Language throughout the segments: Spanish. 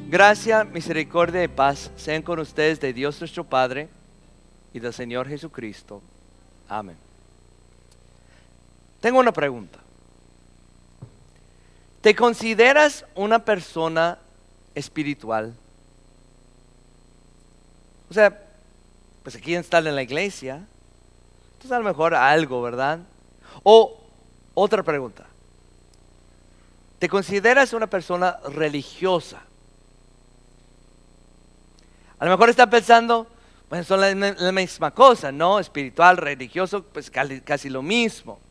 Gracia, misericordia y paz sean con ustedes de Dios nuestro Padre y del Señor Jesucristo. Amén. Tengo una pregunta. ¿Te consideras una persona espiritual? O sea, pues aquí están en la iglesia, entonces a lo mejor algo, ¿verdad? O otra pregunta. ¿Te consideras una persona religiosa? A lo mejor están pensando, bueno, son la misma cosa, ¿no? Espiritual, religioso, pues casi lo mismo.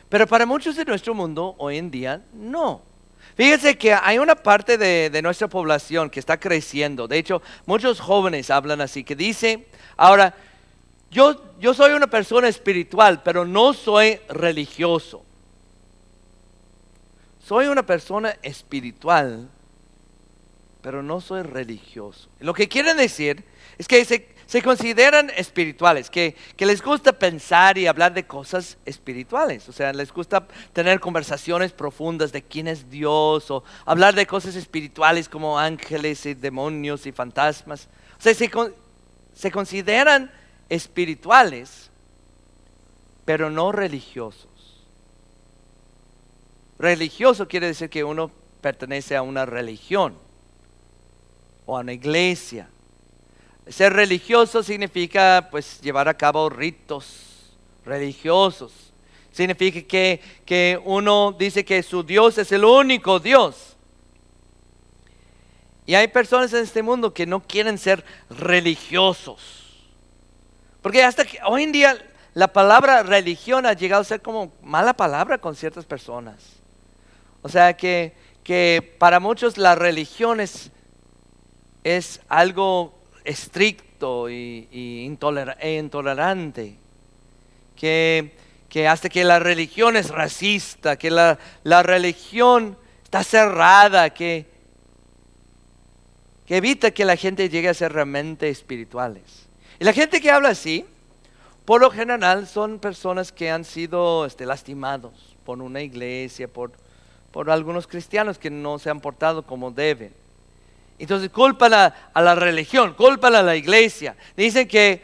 Pero para muchos de nuestro mundo hoy en día, no. Fíjense que hay una parte de nuestra población que está creciendo. De hecho, muchos jóvenes hablan así, que dice, ahora, yo soy una persona espiritual, pero no soy religioso. Soy una persona espiritual, pero no soy religioso. Lo que quieren decir es que se consideran espirituales, que les gusta pensar y hablar de cosas espirituales. O sea, les gusta tener conversaciones profundas de quién es Dios, o hablar de cosas espirituales como ángeles y demonios y fantasmas. O sea, se consideran espirituales, pero no religiosos. Religioso quiere decir que uno pertenece a una religión o a una iglesia. Ser religioso significa pues llevar a cabo ritos religiosos. Significa que uno dice que su Dios es el único Dios. Y hay personas en este mundo que no quieren ser religiosos. Porque hasta que hoy en día la palabra religión ha llegado a ser como mala palabra con ciertas personas. O sea que para muchos la religión es algo estricto e intolerante, que hasta que la religión es racista, que la religión está cerrada, que evita que la gente llegue a ser realmente espirituales. Y la gente que habla así, por lo general son personas que han sido lastimados por una iglesia, por algunos cristianos que no se han portado como deben. Entonces culpan a la religión, culpan a la iglesia. Dicen que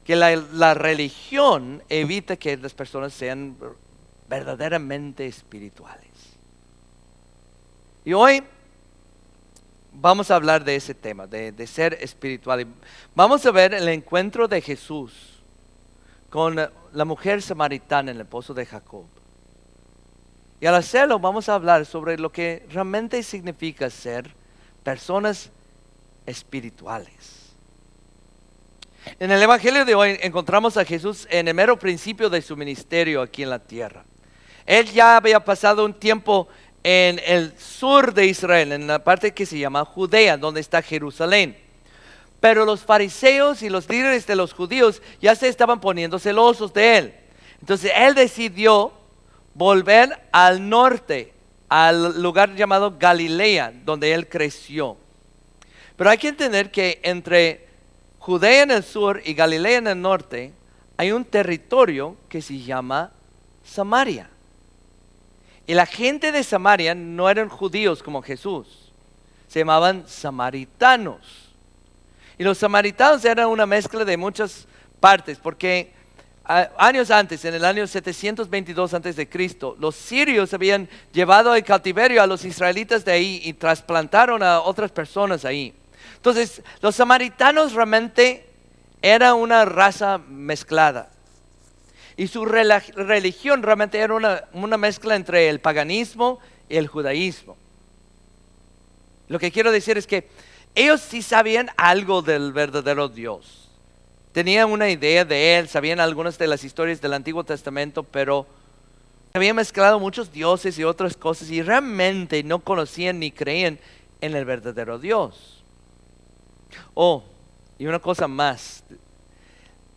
la religión evita que las personas sean verdaderamente espirituales. Y hoy vamos a hablar de ese tema, de ser espiritual. Y vamos a ver el encuentro de Jesús con la mujer samaritana en el pozo de Jacob. Y al hacerlo vamos a hablar sobre lo que realmente significa ser personas espirituales. En el Evangelio de hoy encontramos a Jesús en el mero principio de su ministerio aquí en la tierra. Él ya había pasado un tiempo en el sur de Israel, en la parte que se llama Judea, donde está Jerusalén. Pero los fariseos y los líderes de los judíos ya se estaban poniendo celosos de él. Entonces él decidió volver al norte, al lugar llamado Galilea, donde él creció. Pero hay que entender que entre Judea en el sur y Galilea en el norte hay un territorio que se llama Samaria. Y la gente de Samaria no eran judíos como Jesús, se llamaban samaritanos. Y los samaritanos eran una mezcla de muchas partes, porque años antes, en el año 722 antes de Cristo, los sirios habían llevado al cautiverio a los israelitas de ahí y trasplantaron a otras personas ahí. Entonces, los samaritanos realmente eran una raza mezclada. Y su religión realmente era una mezcla entre el paganismo y el judaísmo. Lo que quiero decir es que ellos sí sabían algo del verdadero Dios. Tenían una idea de él, sabían algunas de las historias del Antiguo Testamento, pero habían mezclado muchos dioses y otras cosas y realmente no conocían ni creían en el verdadero Dios. Oh, y una cosa más,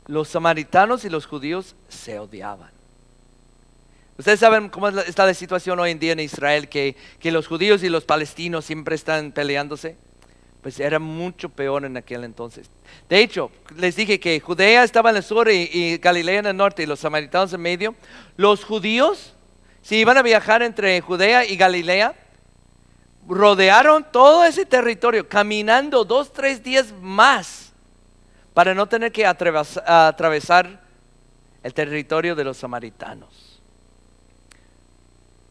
los samaritanos y los judíos se odiaban. Ustedes saben cómo está la situación hoy en día en Israel, que los judíos y los palestinos siempre están peleándose. Pues era mucho peor en aquel entonces. De hecho, les dije que Judea estaba en el sur y Galilea en el norte y los samaritanos en medio. Los judíos, si iban a viajar entre Judea y Galilea, rodearon todo ese territorio caminando 2, 3 días más para no tener que atravesar el territorio de los samaritanos.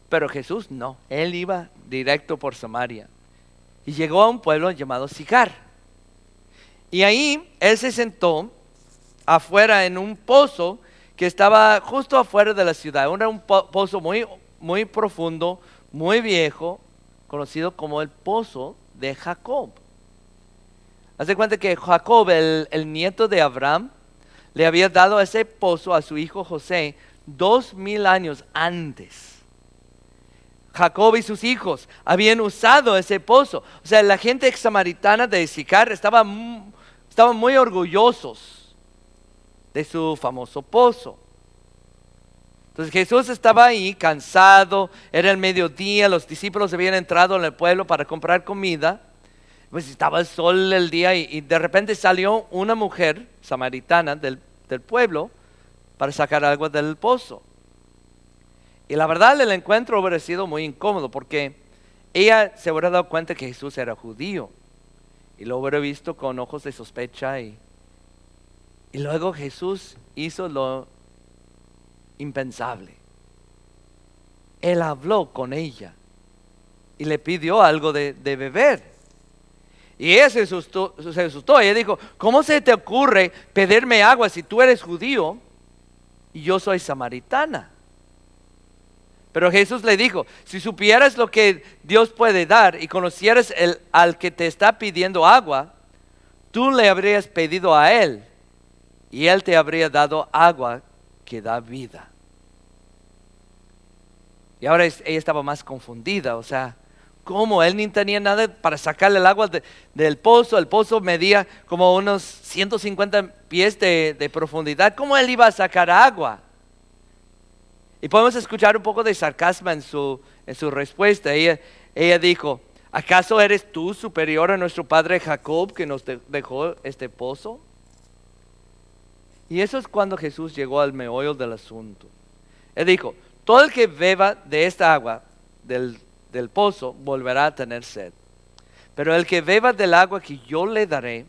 Pero Jesús no, Él iba directo por Samaria y llegó a un pueblo llamado Sicar. Y ahí Él se sentó afuera en un pozo que estaba justo afuera de la ciudad. Era un pozo muy, muy profundo, muy viejo, conocido como el pozo de Jacob. Haz de cuenta que Jacob, el nieto de Abraham, le había dado ese pozo a su hijo José 2000 años antes. Jacob y sus hijos habían usado ese pozo. O sea, la gente samaritana de Sicar estaban muy orgullosos de su famoso pozo. Entonces Jesús estaba ahí cansado, era el mediodía, los discípulos habían entrado en el pueblo para comprar comida, pues estaba el sol el día y de repente salió una mujer samaritana del pueblo para sacar agua del pozo. Y la verdad el encuentro hubiera sido muy incómodo porque ella se hubiera dado cuenta que Jesús era judío y lo hubiera visto con ojos de sospecha y luego Jesús hizo lo impensable. Él habló con ella y le pidió algo de beber. Y ella se asustó. Ella dijo: ¿cómo se te ocurre pedirme agua si tú eres judío y yo soy samaritana? Pero Jesús le dijo: si supieras lo que Dios puede dar y conocieras al que te está pidiendo agua, tú le habrías pedido a Él y Él te habría dado agua que da vida. Y ahora ella estaba más confundida, o sea, ¿cómo? Él ni tenía nada para sacarle el agua del pozo. El pozo medía como unos 150 pies de profundidad. ¿Cómo él iba a sacar agua? Y podemos escuchar un poco de sarcasmo en su respuesta. Ella dijo: ¿acaso eres tú superior a nuestro padre Jacob, que nos dejó este pozo? Y eso es cuando Jesús llegó al meollo del asunto. Él dijo: todo el que beba de esta agua del pozo volverá a tener sed. Pero el que beba del agua que yo le daré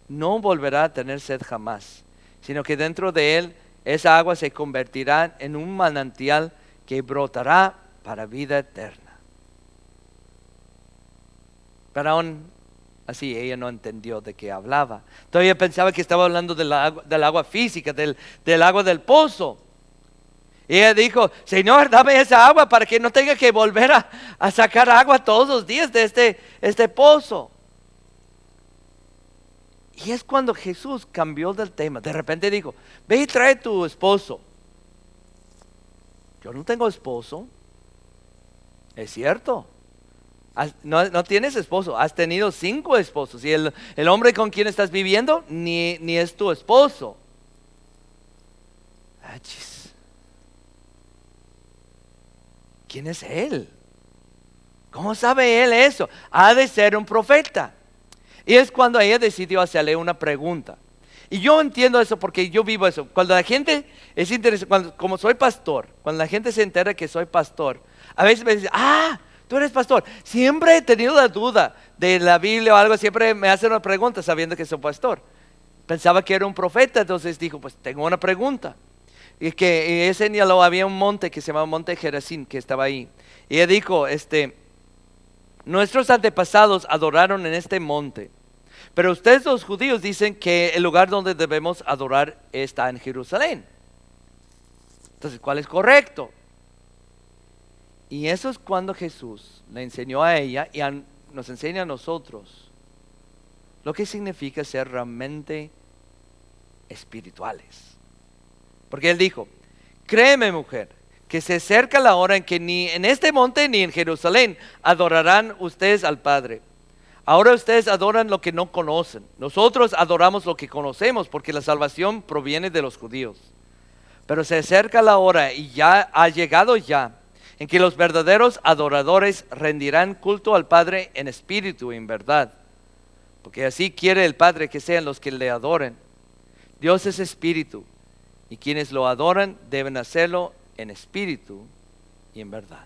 no volverá a tener sed jamás, sino que dentro de él esa agua se convertirá en un manantial que brotará para vida eterna. Pero aún así ella no entendió de qué hablaba. Todavía pensaba que estaba hablando del agua física, del agua del pozo. Y ella dijo: Señor, dame esa agua para que no tenga que volver a sacar agua todos los días de este pozo. Y es cuando Jesús cambió del tema. De repente dijo: ve y trae tu esposo. Yo no tengo esposo. Es cierto. No tienes esposo. Has tenido 5 esposos. Y el hombre con quien estás viviendo ni es tu esposo. ¿Quién es él? ¿Cómo sabe él eso? Ha de ser un profeta. Y es cuando ella decidió hacerle una pregunta. Y yo entiendo eso porque yo vivo eso. Cuando la gente es interesante, como soy pastor, cuando la gente se entera que soy pastor, a veces me dice: tú eres pastor. Siempre he tenido la duda de la Biblia o algo, siempre me hacen una pregunta sabiendo que soy pastor. Pensaba que era un profeta, entonces dijo: pues tengo una pregunta. Y que él señaló, había un monte que se llamaba Monte Gerizim, que estaba ahí. Y ella dijo: nuestros antepasados adoraron en este monte, pero ustedes los judíos dicen que el lugar donde debemos adorar está en Jerusalén. Entonces, ¿cuál es correcto? Y eso es cuando Jesús le enseñó a ella y nos enseña a nosotros lo que significa ser realmente espirituales. Porque Él dijo: créeme, mujer, que se acerca la hora en que ni en este monte ni en Jerusalén adorarán ustedes al Padre. Ahora ustedes adoran lo que no conocen. Nosotros adoramos lo que conocemos, porque la salvación proviene de los judíos. Pero se acerca la hora, y ya ha llegado ya, en que los verdaderos adoradores rendirán culto al Padre en espíritu y en verdad. Porque así quiere el Padre que sean los que le adoren. Dios es espíritu, y quienes lo adoran deben hacerlo en espíritu y en verdad.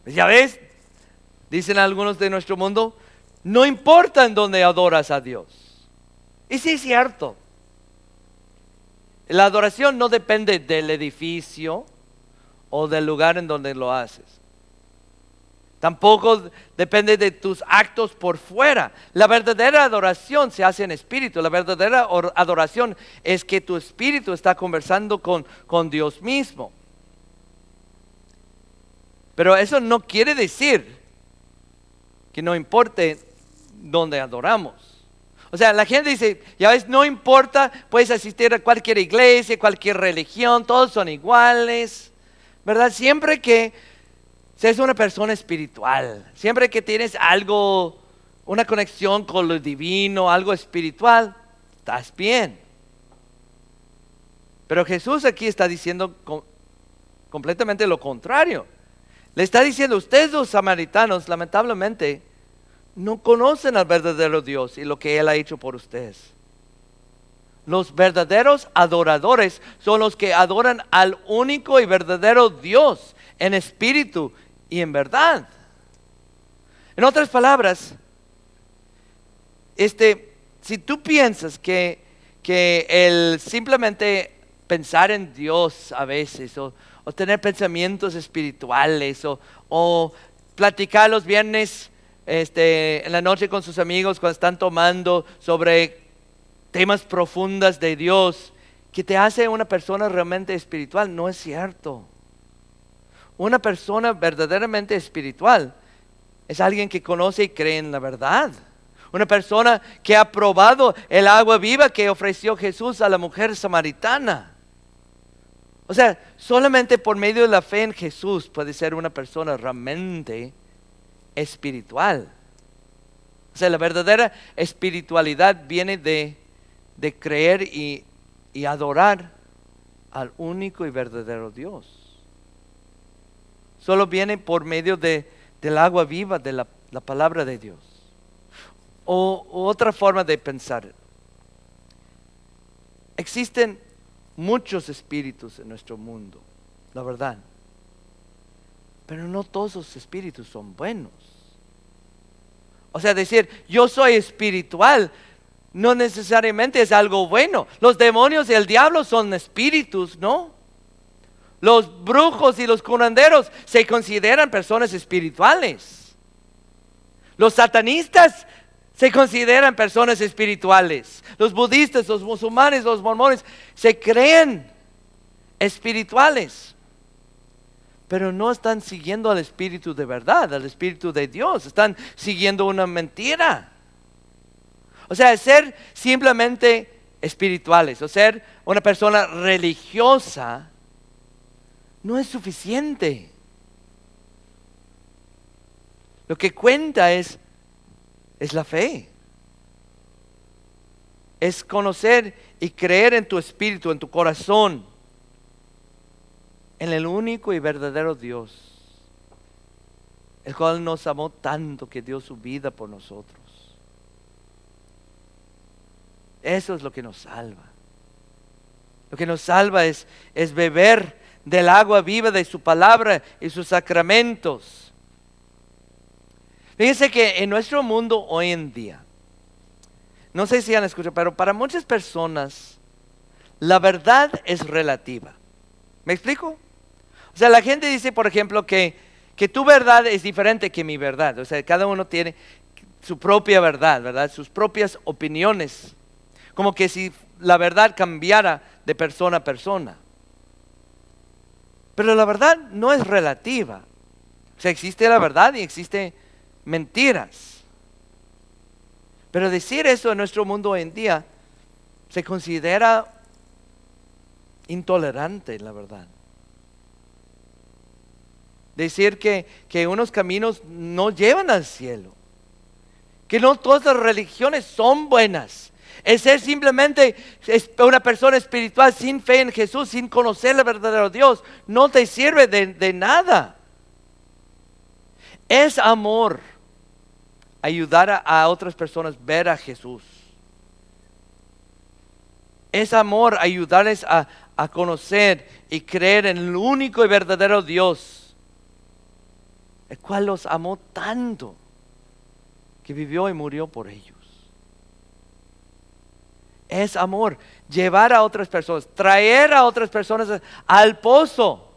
Ya ves, dicen algunos de nuestro mundo, no importa en dónde adoras a Dios. Y sí es cierto. La adoración no depende del edificio o del lugar en donde lo haces. Tampoco depende de tus actos por fuera. La verdadera adoración se hace en espíritu. La verdadera adoración es que tu espíritu está conversando con Dios mismo. Pero eso no quiere decir que no importe dónde adoramos. O sea, la gente dice, ya ves, no importa, puedes asistir a cualquier iglesia, cualquier religión, todos son iguales, ¿verdad? Siempre que seas una persona espiritual, siempre que tienes algo, una conexión con lo divino, algo espiritual, estás bien. Pero Jesús aquí está diciendo completamente lo contrario. Le está diciendo, ustedes los samaritanos, lamentablemente, no conocen al verdadero Dios y lo que Él ha hecho por ustedes. Los verdaderos adoradores son los que adoran al único y verdadero Dios en espíritu y en verdad. En otras palabras, si tú piensas que el simplemente pensar en Dios a veces o tener pensamientos espirituales o platicar los viernes en la noche con sus amigos cuando están tomando sobre temas profundos de Dios, que te hace una persona realmente espiritual, no es cierto. Una persona verdaderamente espiritual es alguien que conoce y cree en la verdad. Una persona que ha probado el agua viva que ofreció Jesús a la mujer samaritana. O sea, solamente por medio de la fe en Jesús puede ser una persona realmente espiritual. O sea, la verdadera espiritualidad viene de creer y adorar al único y verdadero Dios. Solo viene por medio del agua viva, de la palabra de Dios. O otra forma de pensar. Existen muchos espíritus en nuestro mundo, la verdad. Pero no todos los espíritus son buenos. O sea, decir, yo soy espiritual, no necesariamente es algo bueno. Los demonios y el diablo son espíritus, ¿no? Los brujos y los curanderos se consideran personas espirituales. Los satanistas se consideran personas espirituales. Los budistas, los musulmanes, los mormones se creen espirituales. Pero no están siguiendo al Espíritu de verdad, al Espíritu de Dios. Están siguiendo una mentira. O sea, ser simplemente espirituales o ser una persona religiosa no es suficiente. Lo que cuenta es la fe. Es conocer y creer en tu espíritu, en tu corazón, en el único y verdadero Dios, el cual nos amó tanto que dio su vida por nosotros. Eso es lo que nos salva. Lo que nos salva es beber del agua viva de su palabra y sus sacramentos. Fíjense que en nuestro mundo hoy en día, no sé si han escuchado, pero para muchas personas la verdad es relativa. ¿Me explico? O sea, la gente dice, por ejemplo, que tu verdad es diferente que mi verdad. O sea, cada uno tiene su propia verdad, ¿verdad? Sus propias opiniones. Como que si la verdad cambiara de persona a persona. Pero la verdad no es relativa. O sea, existe la verdad y existe mentiras. Pero decir eso en nuestro mundo hoy en día se considera intolerante, la verdad. Decir que unos caminos no llevan al cielo. Que no todas las religiones son buenas. El ser simplemente una persona espiritual sin fe en Jesús, sin conocer el verdadero Dios, no te sirve de nada. Es amor ayudar a otras personas a ver a Jesús. Es amor ayudarles a conocer y creer en el único y verdadero Dios. el cual los amó tanto que vivió y murió por ellos. Es amor, llevar a otras personas, traer a otras personas al pozo,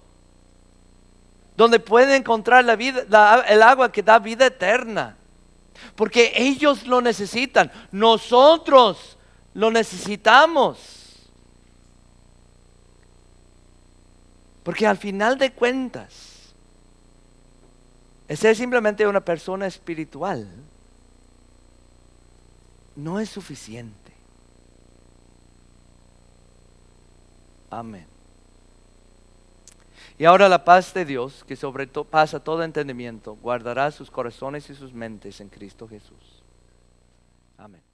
donde pueden encontrar la vida, el agua que da vida eterna. Porque ellos lo necesitan, nosotros lo necesitamos. Porque al final de cuentas, ser simplemente una persona espiritual no es suficiente. Amén. Y ahora la paz de Dios, que sobrepasa todo entendimiento, guardará sus corazones y sus mentes en Cristo Jesús. Amén.